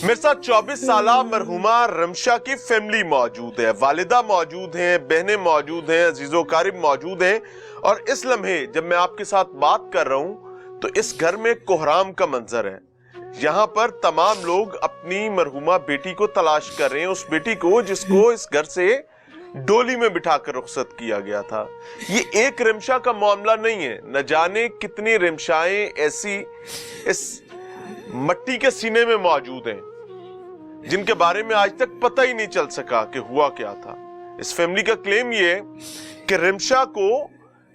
मेरे साथ 24 साला मरहुमा रमशा की फैमिली मौजूद है, वालिदा मौजूद हैं, बहनें मौजूद हैं, अजीजो कारिब मौजूद हैं। और इस लम्हे जब मैं आपके साथ बात कर रहा हूं तो इस घर में कोहराम का मंजर है। यहाँ पर तमाम लोग अपनी मरहुमा बेटी को तलाश कर रहे हैं, उस बेटी को जिसको इस घर से डोली में बिठाकर रुखसत किया गया था। ये एक रिमशा का मामला नहीं है, न जाने कितनी रिमशाएं ऐसी इस मट्टी के सीने में मौजूद हैं जिनके बारे में आज तक पता ही नहीं चल सका कि हुआ क्या था। इस फैमिली का क्लेम ये है कि रिमशा को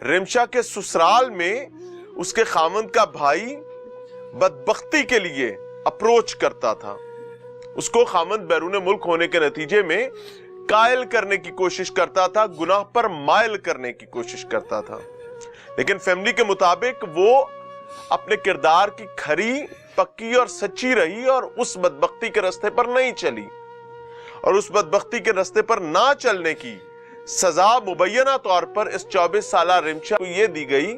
रिमशा के ससुराल में उसके खामंद का भाई बदबख्ती के लिए अप्रोच करता था। उसको खामंद बैरून मुल्क होने के नतीजे में कायल करने की कोशिश करता था, गुनाह पर मायल करने की कोशिश करता था। लेकिन फैमिली के मुताबिक वो अपने किरदार की खरी पक्की और सच्ची रही और उस बदबख्ती के रास्ते पर नहीं चली। और उस बदबख्ती के रास्ते पर ना चलने की सजा मुबैना तौर पर इस 24 साला रिमशा को यह दी गई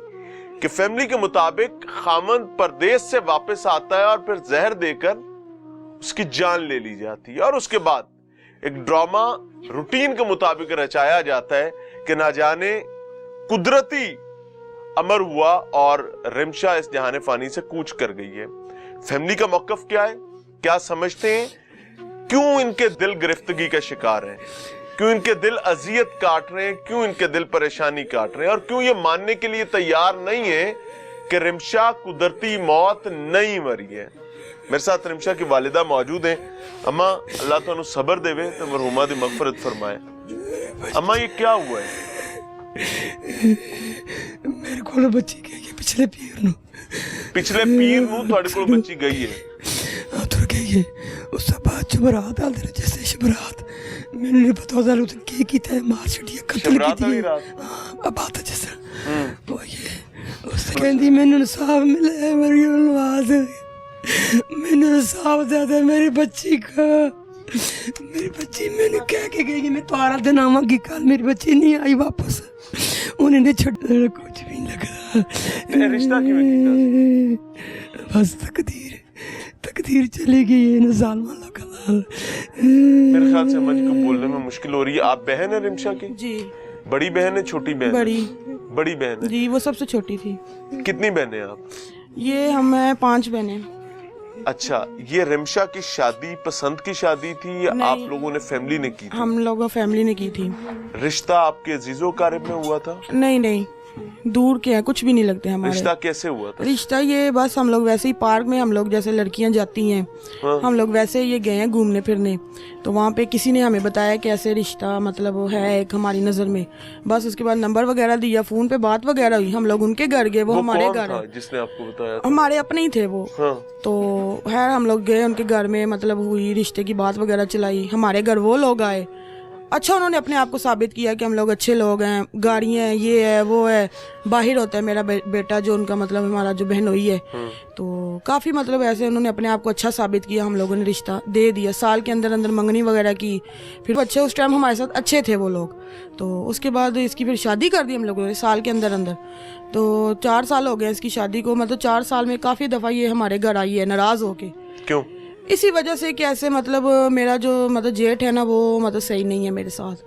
कि फैमिली के मुताबिक खामंद परदेश से वापस आता है और फिर जहर देकर उसकी जान ले ली जाती है। और उसके बाद एक ड्रामा रूटीन के मुताबिक रचाया जाता है कि ना जाने कुदरती अमर हुआ और रिमशा इस जहाने फानी से कूच कर गई है। फैमिली का मौकफ क्या है, क्या समझते हैं, क्यों इनके दिल गिरफ्तगी का शिकार हैं, क्यों इनके दिल अजियत काट रहे हैं, क्यों इनके दिल परेशानी काट रहे हैं और क्यों ये मानने के लिए तैयार नहीं है कि रिमशा कुदरती मौत नहीं मरी है। मेरे साथ रिमशा की वालिदा मौजूद हैं। अम्मा अल्लाह तुहानू सबर देवे ते मरहुमा दी मगफरत फरमाए। अम्मा ये क्या हुआ है? मेरे को बच्ची गई है पिछले पीर नू ਤੁਹਾਡੇ ਕੋਲ ਬੱਚੀ ਗਈ ਹੈ। ਹਾਂ ਤੁਰ ਗਈ ਹੈ। ਉਸ ਤੋਂ ਬਾਅਦ ਜਬਰਾਤ ਆਲ ਦੇ ਜੈਸੇ ਸ਼ਬਰਾਤ ਮੈਨੂੰ ਨਹੀਂ ਪਤਾ ਉਹਦਾ ਲੁੱਟ ਕੀ ਕੀਤਾ ਹੈ, ਮਾਰ ਛੱਡੀ ਕਤਲ ਕੀਤੀ ਹੈ। ਹਾਂ ਬਾਤ ਜੈਸਾ ਉਹ ਇਹ ਉਸ ਕਹਿੰਦੀ ਮੈਨੂੰ ਇਨਸਾਫ ਮਿਲੇ ਮੇਰੀ ਨਵਾਜ਼ ਮੈਨੂੰ ਇਨਸਾਫ ਦੇ ਦੇ ਮੇਰੀ ਬੱਚੀ का। मेरी बच्ची मैंने कह के गई मैं तुम्हारा दिन आवांगी कल, मेरी बच्ची नहीं आई वापस। उन्हें छोड़ कुछ भी नहीं लगा। रिश्ता बस तकदीर चली गई है जालिम लोगों का। मेरे ख्याल से अम्मा जी को बोलने में मुश्किल हो रही है। आप बहन है रिमशा की? जी। बड़ी बहन है छोटी बहन? बड़ी बहन है जी, वो सबसे छोटी थी। कितनी बहनें हैं आप? ये हम 5 बहनें। अच्छा, ये रिमशा की शादी पसंद की शादी थी या आप लोगों ने फैमिली ने की थी? हम लोगों फैमिली ने की थी। रिश्ता आपके अजीजों कारिब में हुआ था? नहीं दूर के हैं, कुछ भी नहीं लगते हमारे। रिश्ता कैसे हुआ था? रिश्ता ये बस हम लोग वैसे ही पार्क में हम लोग जैसे लड़कियां जाती हैं, हाँ। हम लोग वैसे ये गए हैं घूमने फिरने, तो वहाँ पे किसी ने हमें बताया कि ऐसे रिश्ता मतलब है एक हमारी नजर में। बस उसके बाद नंबर वगैरह दिया, फोन पे बात वगैरह हुई, हम लोग उनके घर गए। वो हमारे घर जिसने आपको बताया था? हमारे अपने ही थे वो, हाँ। तो है हम लोग गए उनके घर में, मतलब हुई रिश्ते की बात वगैरह चलाई। हमारे घर वो लोग आए, अच्छा उन्होंने अपने आप को साबित किया कि हम लोग अच्छे लोग हैं, गाड़ियाँ हैं, ये है वो है। बाहर होता है मेरा बेटा जो उनका मतलब हमारा जो बहनोई है, तो काफ़ी मतलब ऐसे उन्होंने अपने आप को अच्छा साबित किया। हम लोगों ने रिश्ता दे दिया, साल के अंदर अंदर मंगनी वगैरह की। फिर अच्छे उस टाइम हमारे साथ अच्छे थे वो लोग, तो उसके बाद इसकी फिर शादी कर दी हम लोगों ने साल के अंदर अंदर। तो 4 साल हो गए इसकी शादी को, मतलब 4 साल में काफ़ी दफ़ा ये हमारे घर आई है नाराज़ होके। क्यों? इसी वजह से कि ऐसे मतलब मेरा जो मतलब जेठ है ना वो मतलब सही नहीं है मेरे साथ,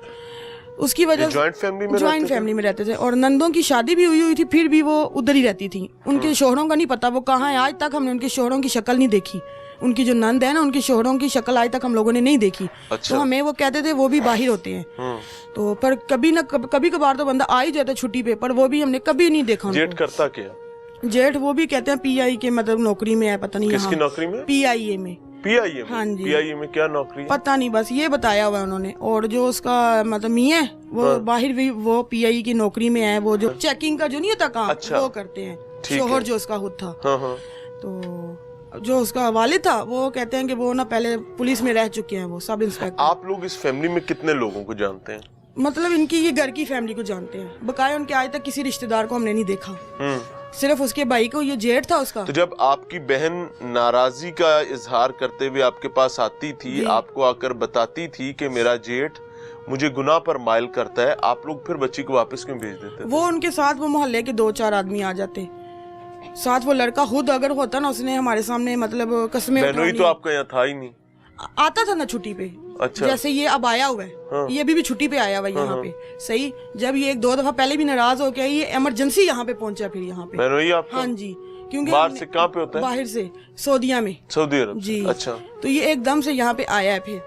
उसकी वजह से जॉइंट फैमिली में रहते थे। और नंदों की शादी भी हुई थी, फिर भी वो उधर ही रहती थी। उनके शोहरों का नहीं पता वो कहाँ है, आज तक हमने उनके शोहरों की शक्ल नहीं देखी। उनकी जो नंद है ना उनके शोहरों की शक्ल आज तक हम लोगों ने नहीं देखी। अच्छा। तो हमें वो कहते थे वो भी बाहर होते हैं, तो पर कभी कभार तो बंदा आ ही जाता है छुट्टी पे, पर वो भी हमने कभी नहीं देखा। जेठ करता क्या? जेठ वो भी कहते हैं PI के मतलब नौकरी में है, पता नहीं किसकी नौकरी में? PIA में। PIA में? हाँ जी। PIA में क्या नौकरी? पता नहीं, बस ये बताया हुआ है उन्होंने। और जो उसका मतलब मियां है वो हाँ। बाहर भी वो PI की नौकरी में है, वो जो चेकिंग का जो नहीं होता काम, अच्छा। वो करते हैं। शोहर जो उसका खुद था, हाँ। तो जो उसका वालिद था वो कहते हैं कि वो ना पहले पुलिस में रह चुके हैं, वो सब इंस्पेक्टर। आप लोग इस फैमिली में कितने लोगों को जानते हैं? मतलब इनकी ये घर की फैमिली को जानते हैं, बकाया उनके आज तक किसी रिश्तेदार को हमने नहीं देखा, सिर्फ उसके भाई को, ये जेठ था उसका। तो जब आपकी बहन नाराजगी का इजहार करते हुए आपके पास आती थी, आपको आकर बताती थी कि मेरा जेठ मुझे गुनाह पर माइल करता है, आप लोग फिर बच्ची को वापस क्यों भेज देते थे? वो उनके साथ वो मोहल्ले के 2-4 आदमी आ जाते साथ। वो लड़का खुद अगर होता ना, उसने हमारे सामने मतलब कसमें बहनोई तो आपका यहाँ था ही नहीं। आता था ना छुट्टी पे। अच्छा। जैसे ये अब आया हुआ है, हाँ। ये अभी भी छुट्टी पे आया हुआ है यहाँ पे, सही। जब ये 1-2 दफा पहले भी नाराज हो गया, ये इमरजेंसी यहाँ पे पहुंचा फिर यहाँ पे। बहनोई आपका? हाँ जी, क्योंकि बाहर से कहाँ पे होता है? बाहर से, सऊदीया में। सऊदी अरब जी। अच्छा। तो ये एकदम से यहाँ पे आया है फिर।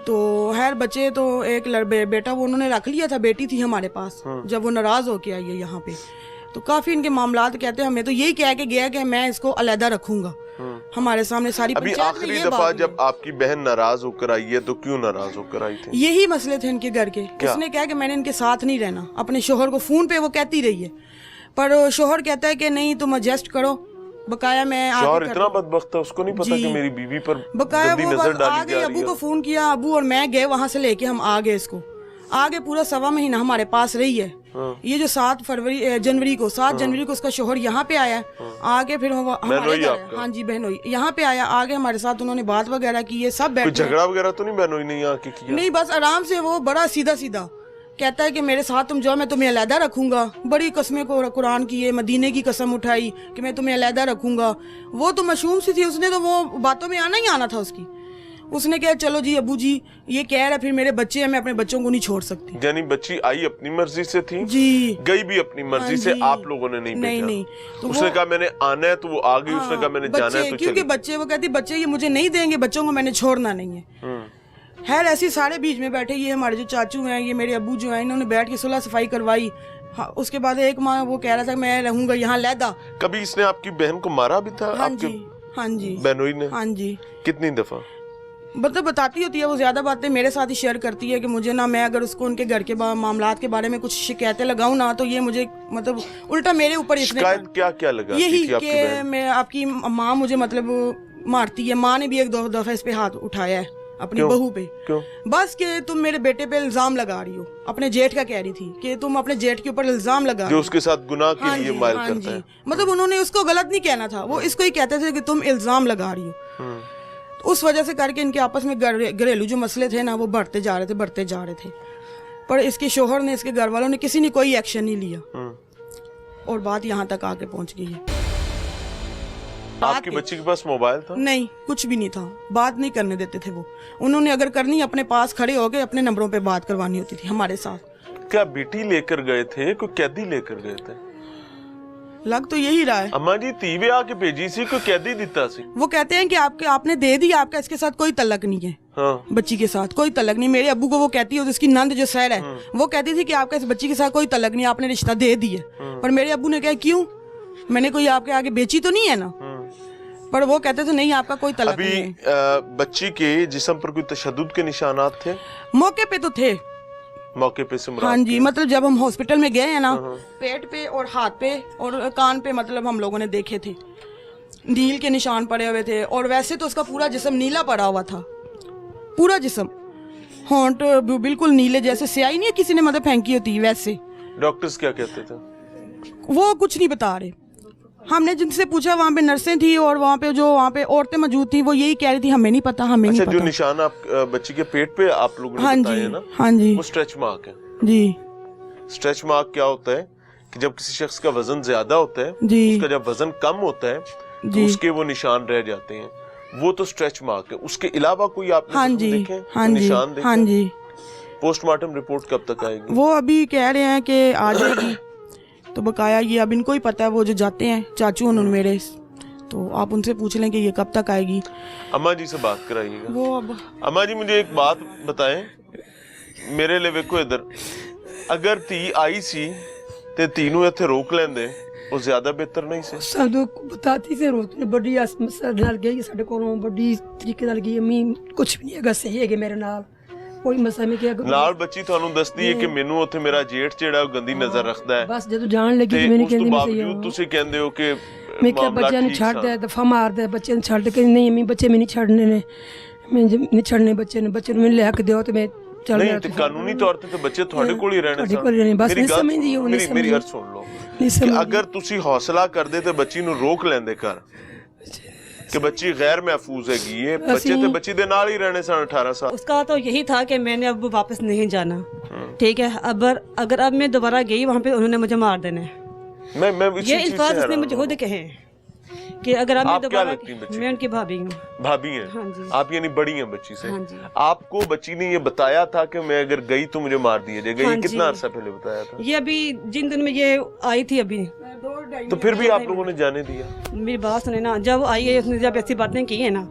तो खैर बच्चे तो एक बेटा वो उन्होंने रख लिया था, बेटी थी हमारे पास जब वो नाराज होके आई है यहाँ पे। तो काफी इनके मामलात कहते हैं, हमें तो यही कह के गया कि मैं इसको अलहदा रखूंगा। हमारे सामने सारी अभी पंचायत में आखिरी ये दफा बात जब आपकी बहन नाराज होकर आई है तो क्यों नाराज होकर आई थी? यही मसले थे इनके घर के। उसने कहा कि मैंने इनके साथ नहीं रहना, अपने शोहर को फोन पे वो कहती रही है, पर शोहर कहता है कि नहीं तुम एडजस्ट करो। बकाया मैं शोहर इतना बदबख्त है, उसको नहीं पता कि मेरी बीवी पर बकाया गंदी वो नजर आ डाली गए, जा अबू रही को है। फोन किया, अबू और मैं गए वहां से लेके हम आ गए, इसको आगे पूरा 1.25 महीना हमारे पास रही है। ये जो 7 जनवरी को उसका शोहर यहाँ पे आया, आगे फिर हमारे घर, हाँ जी बहनोई यहाँ पे आया, आगे हमारे साथ उन्होंने बात वगैरह की, ये सब बैठ झगड़ा वगैरह तो नहीं बहनोई ने यहाँ किया? नहीं, बस आराम से वो बड़ा सीधा सीधा कहता है कि मेरे साथ तुम जाओ, मैं तुम्हें अलहदा रखूंगा। बड़ी कस्में को कुरान की है, मदीने की कसम उठाई कि मैं तुम्हें अलहदा रखूंगा। वो तो मासूम सी थी, उसने तो वो बातों में आना ही आना था उसकी। उसने कहा चलो जी अबू जी ये कह रहा है, फिर मेरे बच्चे हैं, मैं अपने बच्चों को नहीं छोड़ सकती। यानी बच्ची आई अपनी मर्जी से थी जी, गई भी अपनी मर्जी से, आप लोगों ने नहीं भेजा? नहीं। तो उसने कहा मैंने आना है तो वो आ गई, उसने कहा मैंने जाना है तो क्योंकि बच्चे, वो कहती बच्चे ये मुझे नहीं देंगे, बच्चों को मैंने छोड़ना नहीं है। खैर ऐसे सारे बीच में बैठे, ये हमारे जो चाचू हैं, ये मेरे अबू जो हैं, इन्होंने बैठ के सुलह सफाई करवाई। हाँ, उसके बाद एक माँ वो कह रहा था मैं रहूंगा यहाँ लहदा। कभी इसने आपकी बहन को मारा भी था? हाँ जी, हाँ जी बहनोई ने? हाँ जी। कितनी दफा? मतलब बताती होती है वो, ज्यादा बातें मेरे साथ ही शेयर करती है कि मुझे ना, मैं अगर उसको उनके घर के मामलात के बारे में कुछ शिकायतें लगाऊं ना, तो ये मुझे मतलब उल्टा मेरे ऊपर शिकायत क्या लगा? यही कि मैं आपकी माँ मुझे मतलब मारती है। माँ ने भी 1-2 दफा इस पे हाथ उठाया है अपनी बहू पे। क्यों? बस कि तुम मेरे बेटे पे इल्जाम लगा रही हो, अपने जेठ का कह रही थी कि तुम अपने जेठ के ऊपर इल्जाम लगा, जो उसके साथ गुनाह के लिए माइल हाँ करता है। मतलब उन्होंने उसको गलत नहीं कहना था, वो इसको ही कहते थे कि तुम इल्जाम लगा रही हो। तो उस वजह से करके इनके आपस में घरेलू जो मसले थे ना, वो बढ़ते जा रहे थे। पर इसके शोहर ने, इसके घर वालों ने, किसी ने कोई एक्शन नहीं लिया और बात यहाँ तक आके पहुँच गई है। आपकी बच्ची के पास मोबाइल था? नहीं, कुछ भी नहीं था, बात नहीं करने देते थे वो। उन्होंने अगर करनी अपने पास खड़े होके अपने नंबरों पे बात करवानी होती थी हमारे साथ। क्या बेटी लेकर गए थे, कोई कैदी लेकर गए थे? लग तो यही रहा है। अम्मा जी तीवे आके भेजी सी, कोई कैदी दिता सी? वो कहते हैं कि आपने दे दी, आपका इसके साथ कोई तलक नहीं है। हाँ। बच्ची के साथ कोई तलक नहीं। मेरे अब्बू को वो कहती है, उसकी नंद जो सैर है वो कहती थी कि आपका इस बच्ची के साथ कोई तलक नहीं, आपने रिश्ता दे दिया। पर मेरे अब्बू ने कहा क्यों, मैंने कोई आपके आगे बेची तो नहीं है ना। पर वो कहते थे नहीं आपका कोई तलक नहीं है। बच्ची के जिस्म पर कोई तशद्दुद के निशानात थे? मौके पे तो थे, मौके पे से हाँ जी। मतलब जब हम हॉस्पिटल में गए हैं ना, पेट पे और हाथ पे और कान पे मतलब हम लोगों ने देखे थे, नील के निशान पड़े हुए थे। और वैसे तो उसका पूरा जिस्म नीला पड़ा हुआ था, पूरा जिस्म, होंठ बिल्कुल नीले, जैसे स्याही नहीं है किसी ने मतलब फेंकी होती वैसे। डॉक्टर्स क्या कहते थे? वो कुछ नहीं बता रहे। हमने जिनसे पूछा, वहाँ पे नर्सें थी और वहाँ पे औरतें मौजूद थी, वो यही कह रही थी हमें नहीं पता, हमें नहीं पता। जो निशान आप बच्ची के पेट पे आप लोगों ने बताए हैं ना, हाँ जी, वो स्ट्रेच मार्क है जी। स्ट्रेच मार्क क्या होता है कि जब किसी शख्स का वजन ज्यादा होता है, उसका जब वजन कम होता है तो उसके वो निशान रह जाते हैं, वो तो स्ट्रेच मार्क है। उसके अलावा कोई आपने देखे निशान देखे? हाँ जी। पोस्टमार्टम रिपोर्ट कब तक आएगी? वो अभी कह रहे हैं कि आ जाएगी। तो बकाया ये अब इनको ही पता है, वो जो जाते हैं चाचू उन्होंने मेरे, तो आप उनसे पूछ लें कि ये कब तक आएगी। अम्मा जी से बात कराइएगा। वो अब अम्मा जी मुझे एक बात बताएं, मेरे लिए वेखो इधर, अगर धी आई सी ते तीनों इत्थे रोक लेंदे ਉਹ ਜ਼ਿਆਦਾ ਬਿਹਤਰ ਨਹੀਂ ਸੀ? ਸਾਨੂੰ ਬਤਾਤੀ ਸੀ ਰੋਤ ਨੇ ਬੜੀ ਸਮੱਸਿਆ ਨਾਲ ਗਈ ਸਾਡੇ ਕੋਲੋਂ, ਬੜੀ ਤਰੀਕੇ ਨਾਲ ਗਈ। ਅਮੀ ਕੁਝ ਵੀ ਨਹੀਂ ਹੈਗਾ, ਸਹੀ ਹੈਗੇ ਮੇਰੇ ਨਾਲ, ਕੋਈ ਮਸਲਾ ਨਹੀਂ। ਕਿ ਨਾਲ ਬੱਚੀ ਤੁਹਾਨੂੰ ਦੱਸਦੀ ਹੈ ਕਿ ਮੈਨੂੰ ਉੱਥੇ ਮੇਰਾ ਜੇਠ ਜਿਹੜਾ ਉਹ ਗੰਦੀ ਨਜ਼ਰ ਰੱਖਦਾ ਹੈ, ਬਸ ਜਦੋਂ ਜਾਣ ਲੱਗੀ ਤੇ ਮੈਨੂੰ ਕਹਿੰਦੀ ਮੈਂ ਸਹੀ ਹਾਂ। ਤੁਸੀਂ ਕਹਿੰਦੇ ਹੋ ਕਿ ਮੈਂ ਕਿਹਾ ਬੱਚਿਆਂ ਨੂੰ ਛੱਡ ਦੇ, ਦਫਾ ਮਾਰਦਾ ਬੱਚਿਆਂ ਨੂੰ ਛੱਡ ਕੇ। ਨਹੀਂ ਅਮੀ ਬੱਚੇ ਮੈਨੂੰ ਨਹੀਂ ਛੱਡਣੇ ਨੇ, ਮੈਂ ਨਹੀਂ ਛੱਡਣੇ ਬੱਚੇ ਨੂੰ ਮੈਨੂੰ ਲੈ ਕੇ ਦਿਓ ਤੇ ਮੈਂ ਚੱਲ ਨਹੀਂ। ਤੇ ਕਾਨੂੰਨੀ ਤੌਰ ਤੇ ਬੱਚੇ ਤੁਹਾਡੇ ਕੋਲ ਹੀ ਰਹਿਣੇ ਸਨ। ਬਸ ਨਹੀਂ ਸਮਝਦੀ ਉਹ, ਨਹੀਂ ਮੇਰੀ ਗੱਲ ਸੁਣ ਲਓ ਕਿ ਅਗਰ ਤੁਸੀਂ ਹੌਸਲਾ ਕਰਦੇ ਤੇ ਬੱਚੀ ਨੂੰ ਰੋਕ ਲੈਂਦੇ ਘਰ कि बच्ची गैर महफूज है, ये बच्चे तो बच्ची दे नाल ही रहने सन 18 साल। उसका तो यही था कि मैंने अब वापस नहीं जाना, ठीक है। अगर अब मैं दोबारा गई वहाँ पे उन्होंने मुझे मार देना है। मैं ये अल्फाज उसने मुझे खुद कहे कि अगर आप आप क्या दोबारा, लगती हैं बच्ची मैं उनकी भाभी हूँ। भाभी हैं? हाँ जी। आप यानी बड़ी हैं बच्ची से? हाँ जी। आपको बच्ची ने ये बताया था कि मैं अगर गई तो मुझे मार दिया जाएगा? हाँ ये कितना जी। अरसा पहले बताया था? ये अभी जिन दिन में ये आई थी अभी, तो फिर भी आप लोगों ने जाने दिया? मेरी बात सुने ना, जब आई है उसने जब ऐसी बातें की है ना,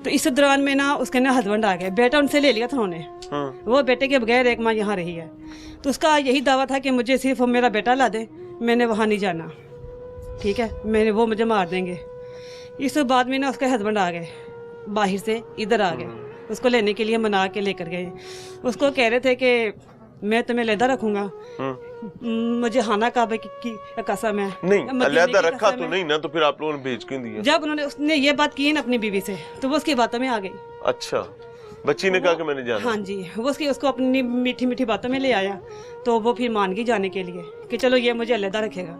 तो इस दौरान में ना उसके ना हस्बैंड आ गए, बेटा उनसे ले लिया था उन्होंने, वो बेटे के बगैर एक माँ यहाँ रही है, तो उसका यही दावा था कि मुझे सिर्फ मेरा बेटा ला दे, मैंने वहाँ नहीं जाना, ठीक है, मैंने वो मुझे मार देंगे। इस बाद में ना उसके हस्बैंड आ गए, बाहर से इधर आ गए, उसको लेने के लिए मना के लेकर गए। उसको कह रहे थे कि मैं तुम्हें अलहदा रखूंगा, मुझे हाना काबे की कसम है। नहीं, मदीने अलहदा की रखा कसम तो है। नहीं ना, तो फिर आप लोगों ने भेज क्यों दिया? जब उसने ये बात की ना अपनी बीवी से, तो वो उसकी बातों में आ गई। अच्छा, बच्ची ने कहा कि मैंने जाना? हाँ जी, वो उसको अपनी मीठी मीठी बातों में ले आया, तो वो फिर मान गई जाने के लिए कि चलो ये मुझे अलहदा रखेगा।